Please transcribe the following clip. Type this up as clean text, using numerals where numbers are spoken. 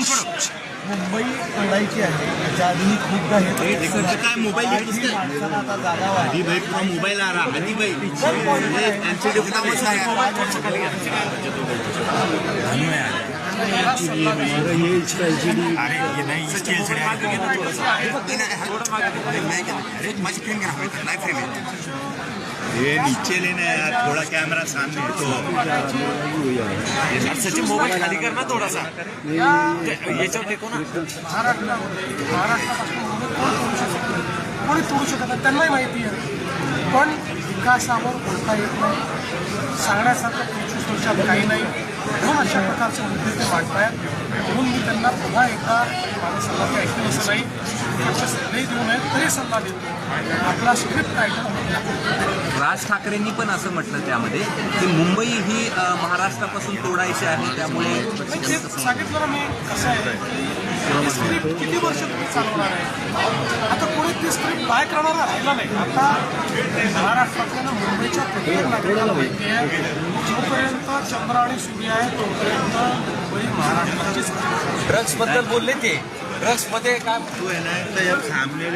मुंबई तोडायची आहे त्याच्या आधी खूपदा हे काय मोबाईल माणसाला आता जागा वाढली. आधी भाई तुला मोबाईल आ रहा आधी भाई ये नीचे लेना है यार, थोड़ा कैमरा सामने तो सचिन मोबाईल खाली कर ना थोडासा याच्यावर टेको ना. कोणी तोडू शकत नाही, त्यांनाही माहिती आहे. पण विकासावर बोलता येत नाही, सांगण्यासारखं 25 वर्षात काही नाही, म्हणून अशा प्रकारचे मुद्दे ते मांडतायत. म्हणून मी त्यांना पुन्हा एकदा माझा सल्ला ते ऐकतील असं नाही, सल्लाही देऊ नये तरी सल्ला देतो. आपला स्क्रिप्ट ऐकणं. राज ठाकरेंनी पण असं म्हटलं त्यामध्ये की मुंबई ही महाराष्ट्रापासून तोडायची आहे, त्यामुळे तेच सांगितलं ना मी. कसं आहे की स्क्रिप्ट किती वर्ष तुम्ही चालवणार आहे, आता कोणी ते स्क्रिप्ट बाय करणारा राहिला नाही. आता महाराष्ट्रातल्या मुंबईच्या प्रत्येक नागरिकाला माहिती आहे, जोपर्यंत चंद्र आणि सूर्य आहे तोपर्यंत मुंबई महाराष्ट्राचीच. ड्रग्स बद्दल बोलले ते ड्रग्स मध्ये काय तू है ना जब सामने